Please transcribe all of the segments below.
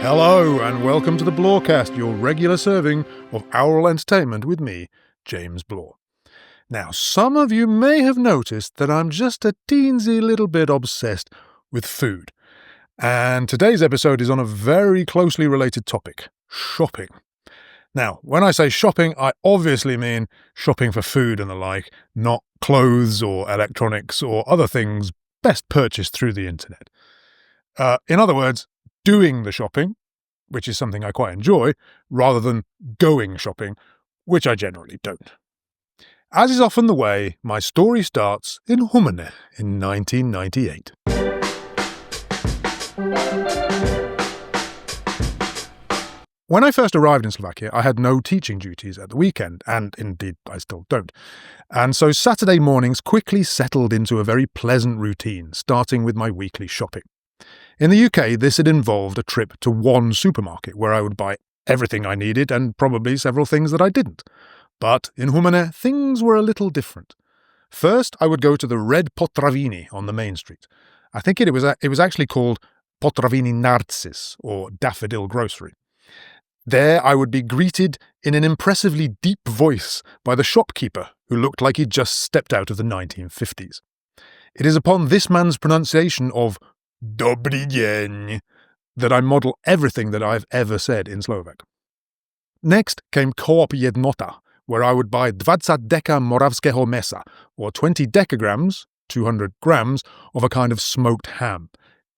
Hello and welcome to the Blorecast, your regular serving of oral entertainment with me, James Blore. Now, some of you may have noticed that I'm just a teensy little bit obsessed with food. And today's episode is on a very closely related topic, shopping. Now, when I say shopping, I obviously mean shopping for food and the like, not clothes or electronics or other things best purchased through the internet. In other words, doing the shopping, which is something I quite enjoy, rather than going shopping, which I generally don't. As is often the way, my story starts in Humenné in 1998. When I first arrived in Slovakia, I had no teaching duties at the weekend, and indeed I still don't. And so Saturday mornings quickly settled into a very pleasant routine, starting with my weekly shopping. In the UK, this had involved a trip to one supermarket where I would buy everything I needed and probably several things that I didn't. But in Humenné, things were a little different. First, I would go to the red Potraviny on the main street. I think it was actually called Potraviny Narcis, or Daffodil Grocery. There I would be greeted in an impressively deep voice by the shopkeeper, who looked like he'd just stepped out of the 1950s. It is upon this man's pronunciation of Dobrý deň that I model everything that I've ever said in Slovak. Next came Coop Jednota, where I would buy 20 deka moravského mesa, or 20 decagrams, 200 grams, of a kind of smoked ham,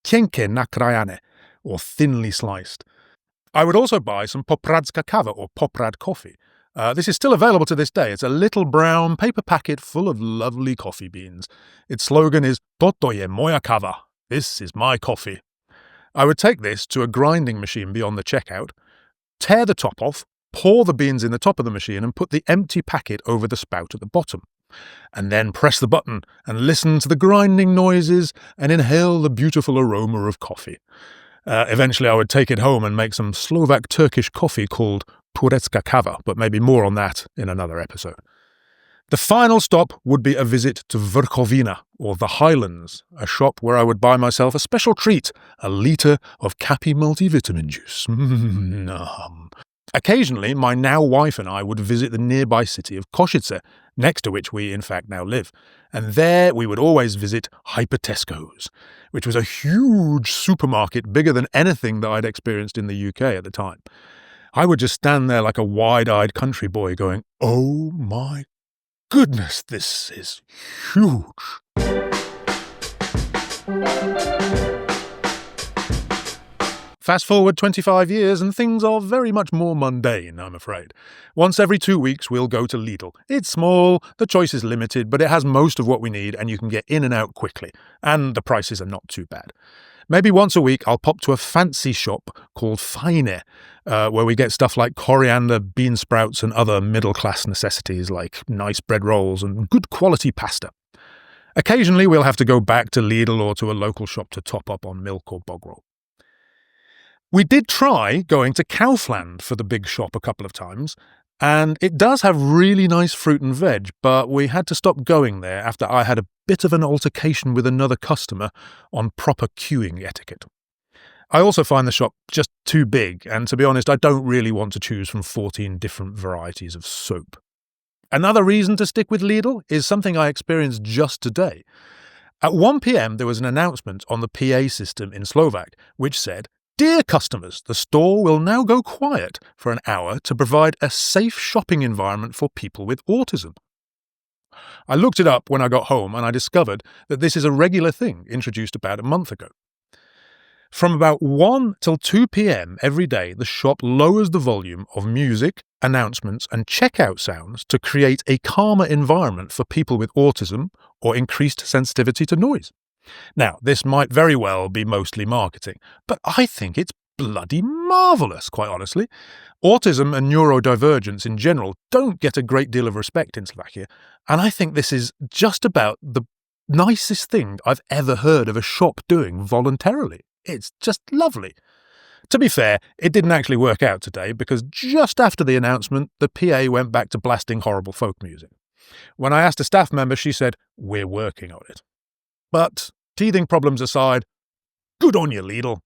tenké nakrájané, or thinly sliced. I would also buy some popradská kava, or Poprad coffee. This is still available to this day. It's a little brown paper packet full of lovely coffee beans. Its slogan is Toto je moja kava. This is my coffee. I would take this to a grinding machine beyond the checkout, tear the top off, pour the beans in the top of the machine and put the empty packet over the spout at the bottom. And then press the button and listen to the grinding noises and inhale the beautiful aroma of coffee. Eventually I would take it home and make some Slovak-Turkish coffee called turecká kava, but maybe more on that in another episode. The final stop would be a visit to Vrchovina, or the Highlands, a shop where I would buy myself a special treat, a litre of Cappy multivitamin juice. Occasionally, my now wife and I would visit the nearby city of Košice, next to which we in fact now live, and there we would always visit Hypertesco's, which was a huge supermarket bigger than anything that I'd experienced in the UK at the time. I would just stand there like a wide-eyed country boy going, "Oh my goodness, this is huge." Fast forward 25 years and things are very much more mundane, I'm afraid. Once every 2 weeks we'll go to Lidl. It's small, the choice is limited, but it has most of what we need and you can get in and out quickly. And the prices are not too bad. Maybe once a week I'll pop to a fancy shop called Humenné, where we get stuff like coriander, bean sprouts and other middle-class necessities like nice bread rolls and good quality pasta. Occasionally we'll have to go back to Lidl or to a local shop to top up on milk or bog roll. We did try going to Kaufland for the big shop a couple of times, and it does have really nice fruit and veg, but we had to stop going there after I had a bit of an altercation with another customer on proper queuing etiquette. I also find the shop just too big, and to be honest, I don't really want to choose from 14 different varieties of soap. Another reason to stick with Lidl is something I experienced just today. At 1 p.m. there was an announcement on the PA system in Slovak, which said, "Dear customers, the store will now go quiet for an hour to provide a safe shopping environment for people with autism." I looked it up when I got home and I discovered that this is a regular thing introduced about a month ago. From about 1 till 2 p.m. every day, the shop lowers the volume of music, announcements and checkout sounds to create a calmer environment for people with autism or increased sensitivity to noise. Now, this might very well be mostly marketing, but I think it's bloody marvellous, quite honestly. Autism and neurodivergence in general don't get a great deal of respect in Slovakia, and I think this is just about the nicest thing I've ever heard of a shop doing voluntarily. It's just lovely. To be fair, it didn't actually work out today because just after the announcement, the PA went back to blasting horrible folk music. When I asked a staff member, she said, "We're working on it." But teething problems aside, good on you, Lidl.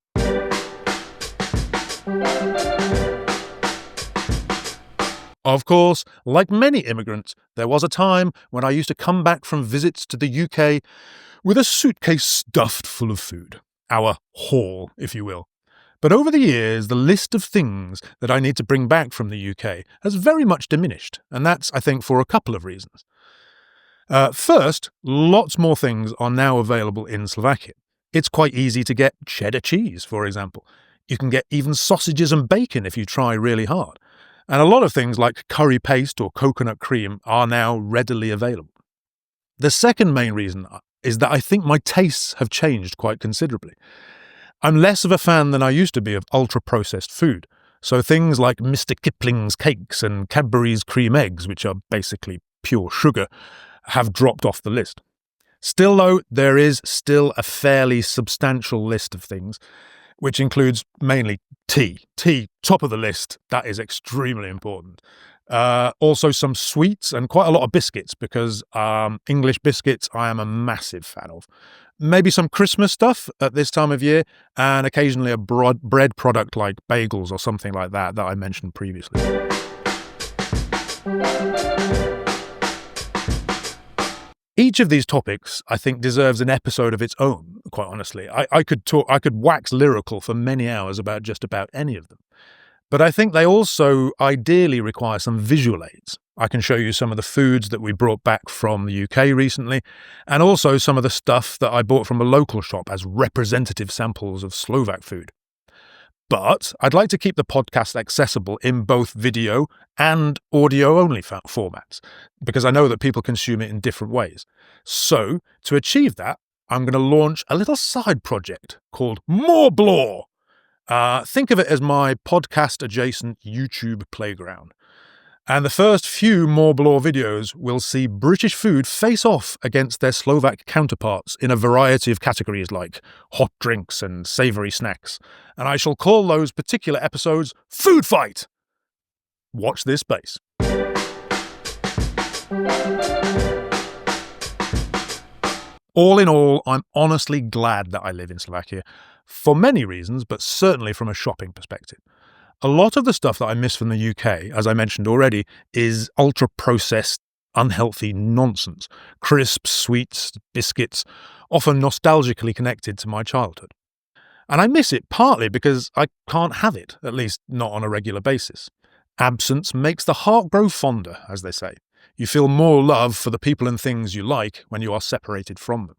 Of course, like many immigrants, there was a time when I used to come back from visits to the UK with a suitcase stuffed full of food. Our haul, if you will. But over the years, the list of things that I need to bring back from the UK has very much diminished, and that's, I think, for a couple of reasons. First, lots more things are now available in Slovakia. It's quite easy to get cheddar cheese, for example. You can get even sausages and bacon if you try really hard. And a lot of things like curry paste or coconut cream are now readily available. The second main reason is that I think my tastes have changed quite considerably. I'm less of a fan than I used to be of ultra-processed food, so things like Mr. Kipling's cakes and Cadbury's cream eggs, which are basically pure sugar, have dropped off the list. Still, though, there is still a fairly substantial list of things, which includes mainly tea. Tea, top of the list, that is extremely important. Also some sweets and quite a lot of biscuits, because English biscuits I am a massive fan of. Maybe some Christmas stuff at this time of year, and occasionally a bread product like bagels or something like that I mentioned previously. Each of these topics, I think, deserves an episode of its own, quite honestly. I could wax lyrical for many hours about just about any of them. But I think they also ideally require some visual aids. I can show you some of the foods that we brought back from the UK recently, and also some of the stuff that I bought from a local shop as representative samples of Slovak food. But I'd like to keep the podcast accessible in both video and audio-only formats, because I know that people consume it in different ways. So, to achieve that, I'm going to launch a little side project called More Blore. Think of it as my podcast-adjacent YouTube playground. And the first few More Blore videos will see British food face off against their Slovak counterparts in a variety of categories like hot drinks and savoury snacks. And I shall call those particular episodes Food Fight! Watch this space. All in all, I'm honestly glad that I live in Slovakia, for many reasons, but certainly from a shopping perspective. A lot of the stuff that I miss from the UK, as I mentioned already, is ultra-processed, unhealthy nonsense. Crisps, sweets, biscuits, often nostalgically connected to my childhood. And I miss it partly because I can't have it, at least not on a regular basis. Absence makes the heart grow fonder, as they say. You feel more love for the people and things you like when you are separated from them.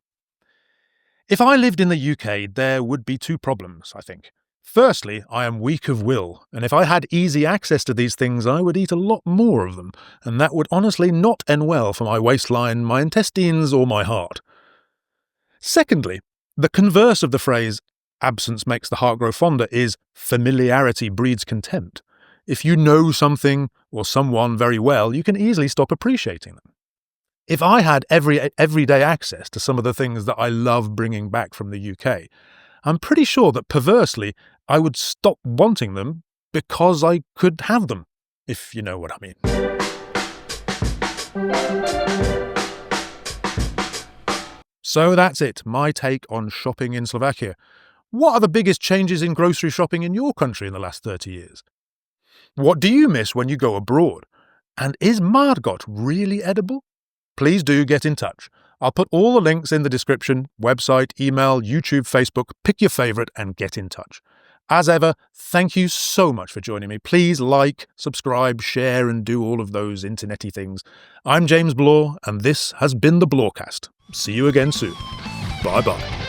If I lived in the UK, there would be two problems, I think. Firstly, I am weak of will, and if I had easy access to these things, I would eat a lot more of them, and that would honestly not end well for my waistline, my intestines, or my heart. Secondly, the converse of the phrase, absence makes the heart grow fonder, is familiarity breeds contempt. If you know something or someone very well, you can easily stop appreciating them. If I had everyday access to some of the things that I love bringing back from the UK, I'm pretty sure that perversely I would stop wanting them because I could have them, if you know what I mean. So that's it, my take on shopping in Slovakia. What are the biggest changes in grocery shopping in your country in the last 30 years? What do you miss when you go abroad? And is Margot really edible? Please do get in touch. I'll put all the links in the description, website, email, YouTube, Facebook. Pick your favourite and get in touch. As ever, thank you so much for joining me. Please like, subscribe, share and do all of those internety things. I'm James Blore and this has been the Blorecast. See you again soon. Bye-bye.